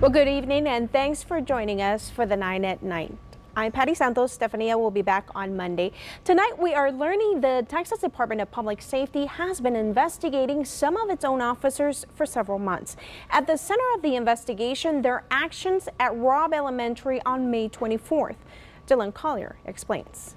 Well, good evening and thanks for joining us for the 9 at Night. I'm Patty Santos. Stephania will be back on Monday. Tonight, we are learning the Texas Department of Public Safety has been investigating some of its own officers for several months. At the center of the investigation, their actions at Robb Elementary on May 24th. Dylan Collier explains.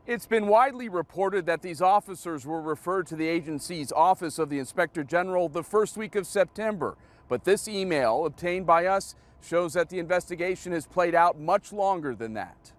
It's been widely reported that these officers were referred to the agency's Office of the Inspector General the first week of September. But this email obtained by us shows that the investigation has played out much longer than that.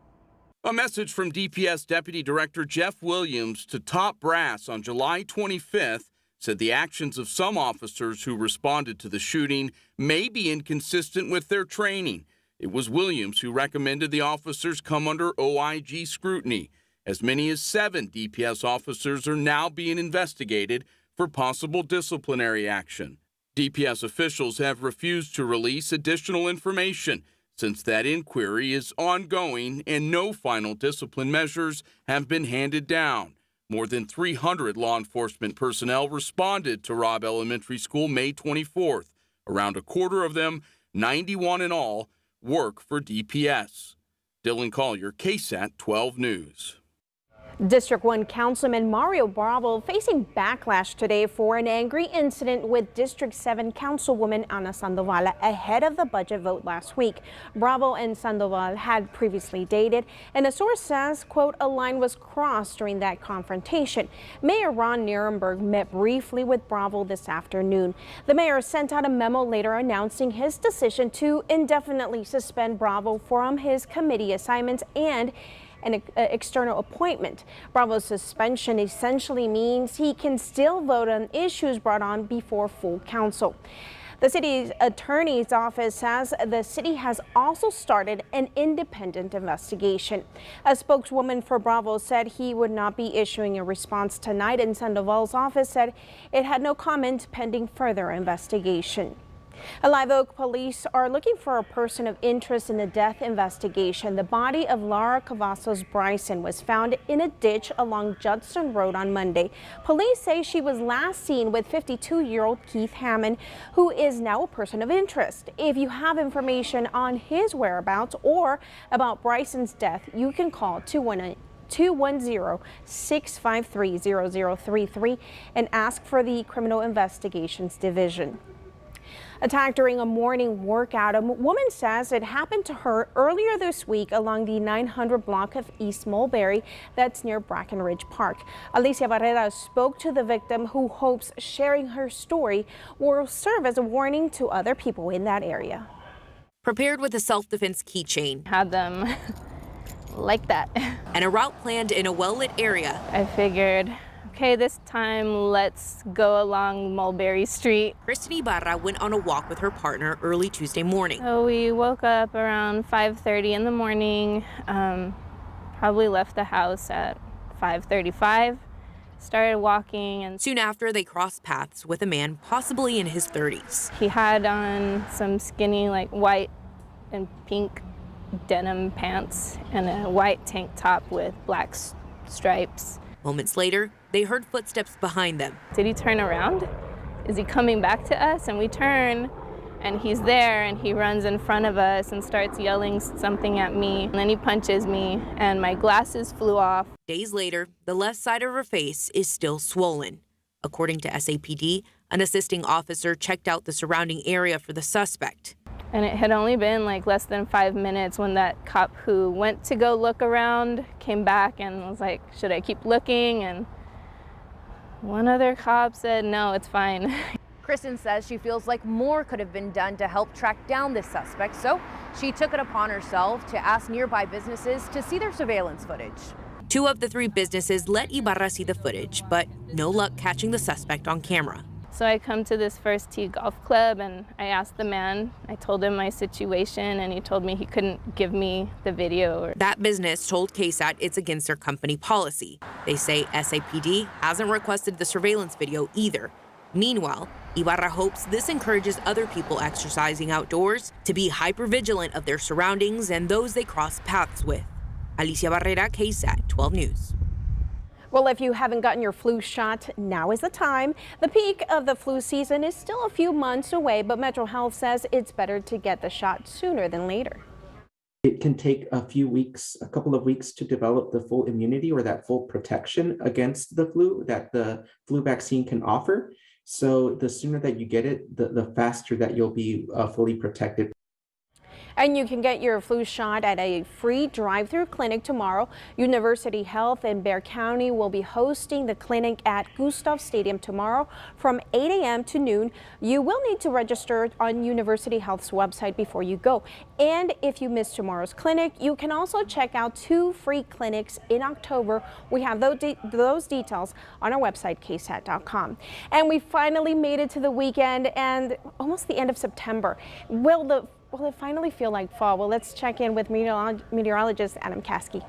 A message from DPS Deputy Director Jeff Williams to top brass on July 25th said the actions of some officers who responded to the shooting may be inconsistent with their training. It was Williams who recommended the officers come under OIG scrutiny. As many as 7 DPS officers are now being investigated for possible disciplinary action. DPS officials have refused to release additional information since that inquiry is ongoing and no final discipline measures have been handed down. More than 300 law enforcement personnel responded to Robb Elementary School May 24th. Around a quarter of them, 91 in all, work for DPS. Dylan Collier, KSAT 12 News. District 1 Councilman Mario Bravo facing backlash today for an angry incident with District 7 Councilwoman Ana Sandoval ahead of the budget vote last week. Bravo and Sandoval had previously dated, and a source says, quote, a line was crossed during that confrontation. Mayor Ron Nirenberg met briefly with Bravo this afternoon. The mayor sent out a memo later announcing his decision to indefinitely suspend Bravo from his committee assignments and an external appointment. Bravo's suspension essentially means he can still vote on issues brought on before full council. The city's attorney's office says the city has also started an independent investigation. A spokeswoman for Bravo said he would not be issuing a response tonight, and Sandoval's office said it had no comment pending further investigation. Live Oak police are looking for a person of interest in the death investigation. The body of Laura Cavazos Bryson was found in a ditch along Judson Road on Monday. Police say she was last seen with 52-year-old Keith Hammond, who is now a person of interest. If you have information on his whereabouts or about Bryson's death, you can call 210-653-0033 and ask for the Criminal Investigations Division. Attacked during a morning workout, a woman says it happened to her earlier this week along the 900 block of East Mulberry that's near Brackenridge Park. Alicia Barrera spoke to the victim, who hopes sharing her story will serve as a warning to other people in that area. Prepared with a self-defense keychain. Had them like that. And a route planned in a well-lit area. I figured, okay, this time let's go along Mulberry Street. Kristen Ibarra went on a walk with her partner early Tuesday morning. So we woke up around 5:30 in the morning, probably left the house at 5:35, started walking, and soon after they crossed paths with a man possibly in his 30s. He had on some skinny, like white and pink denim pants and a white tank top with black stripes. Moments later, they heard footsteps behind them. Did he turn around? Is he coming back to us? And we turn, and he's there, and he runs in front of us and starts yelling something at me. And then he punches me, and my glasses flew off. Days later, the left side of her face is still swollen. According to SAPD, an assisting officer checked out the surrounding area for the suspect. And it had only been like less than 5 minutes when that cop who went to go look around came back and was like, should I keep looking? And one other cop said, no, it's fine. Kristen says she feels like more could have been done to help track down this suspect, so she took it upon herself to ask nearby businesses to see their surveillance footage. 2 of the 3 businesses let Ibarra see the footage, but no luck catching the suspect on camera. So I come to this First Tee Golf Club and I asked the man, I told him my situation, and he told me he couldn't give me the video. That business told KSAT it's against their company policy. They say SAPD hasn't requested the surveillance video either. Meanwhile, Ibarra hopes this encourages other people exercising outdoors to be hypervigilant of their surroundings and those they cross paths with. Alicia Barrera, KSAT 12 News. Well, if you haven't gotten your flu shot, now is the time. The peak of the flu season is still a few months away, but Metro Health says it's better to get the shot sooner than later. It can take a couple of weeks to develop the full immunity or that full protection against the flu that the flu vaccine can offer. So the sooner that you get it, the faster that you'll be fully protected. And you can get your flu shot at a free drive-through clinic tomorrow. University Health in Bexar County will be hosting the clinic at Gustav Stadium tomorrow from 8 a.m. to noon. You will need to register on University Health's website before you go. And if you miss tomorrow's clinic, you can also check out 2 free clinics in October. We have those details on our website, KSAT.com. And we finally made it to the weekend and almost the end of September. Will it finally feel like fall? Well, let's check in with meteorologist Adam Caskey.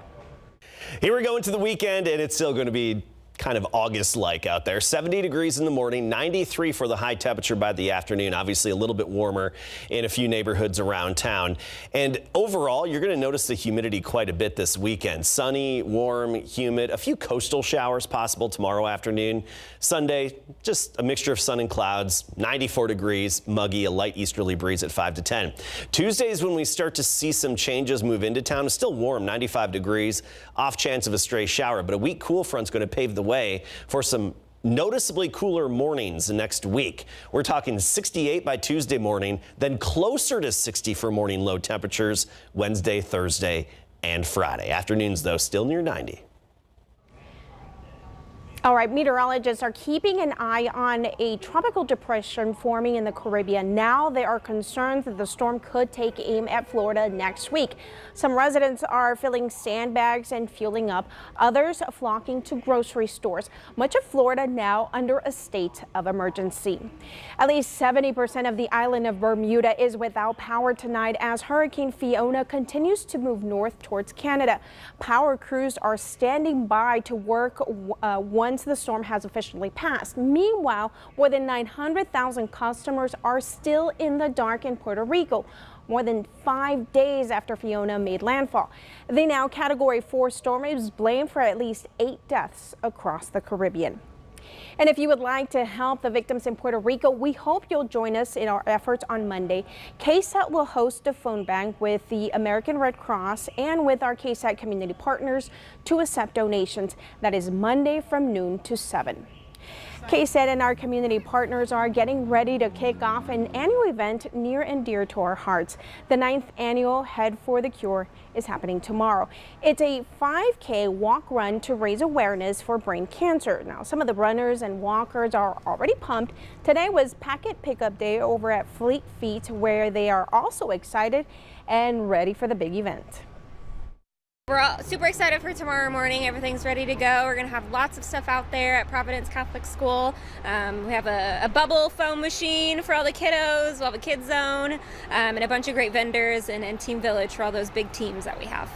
Here we go into the weekend, and it's still going to be kind of August-like out there. 70 degrees in the morning, 93 for the high temperature by the afternoon. Obviously a little bit warmer in a few neighborhoods around town. And overall, you're going to notice the humidity quite a bit this weekend. Sunny, warm, humid, a few coastal showers possible tomorrow afternoon. Sunday, just a mixture of sun and clouds, 94 degrees, muggy, a light easterly breeze at 5 to 10. Tuesday is when we start to see some changes move into town. It's still warm, 95 degrees, off chance of a stray shower, but a weak cool front's going to pave the way for some noticeably cooler mornings next week. We're talking 68 by Tuesday morning, then closer to 60 for morning low temperatures Wednesday, Thursday, and Friday. Afternoons, though, still near 90. All right, meteorologists are keeping an eye on a tropical depression forming in the Caribbean. Now there are concerns that the storm could take aim at Florida next week. Some residents are filling sandbags and fueling up, others flocking to grocery stores. Much of Florida now under a state of emergency. At least 70% of the island of Bermuda is without power tonight as Hurricane Fiona continues to move north towards Canada. Power crews are standing by to work once the storm has officially passed. Meanwhile, more than 900,000 customers are still in the dark in Puerto Rico, more than 5 days after Fiona made landfall. The now Category 4 storm is blamed for at least 8 deaths across the Caribbean. And if you would like to help the victims in Puerto Rico, we hope you'll join us in our efforts on Monday. KSAT will host a phone bank with the American Red Cross and with our KSAT community partners to accept donations. That is Monday from noon to 7. KSAT and our community partners are getting ready to kick off an annual event near and dear to our hearts. The 9th annual Head for the Cure is happening tomorrow. It's a 5K walk run to raise awareness for brain cancer. Now, some of the runners and walkers are already pumped. Today was packet pickup day over at Fleet Feet, where they are also excited and ready for the big event. We're all super excited for tomorrow morning. Everything's ready to go. We're going to have lots of stuff out there at Providence Catholic School. We have a bubble foam machine for all the kiddos. We'll have a kids zone and a bunch of great vendors and Team Village for all those big teams that we have.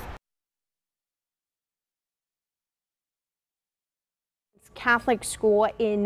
Catholic School in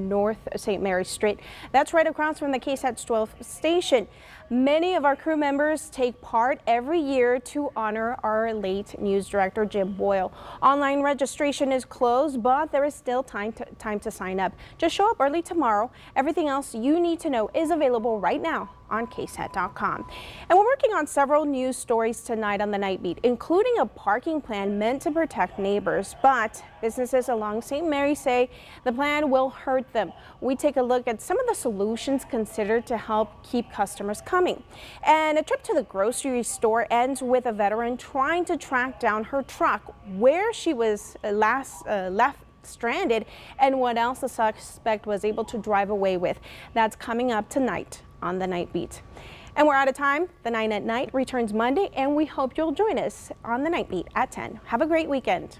North St. Mary's Street. That's right across from the KSAT 12 station. Many of our crew members take part every year to honor our late news director, Jim Boyle. Online registration is closed, but there is still time to sign up. Just show up early tomorrow. Everything else you need to know is available right now on KSAT.com. And we're working on several news stories tonight on the Nightbeat, including a parking plan meant to protect neighbors. But businesses along St. Mary say the plan will hurt them. We take a look at some of the solutions considered to help keep customers coming. And a trip to the grocery store ends with a veteran trying to track down her truck where she was last left stranded and what else the suspect was able to drive away with. That's coming up tonight on the Nightbeat. And we're out of time. The 9 at Night returns Monday, and we hope you'll join us on the Nightbeat at 10. Have a great weekend.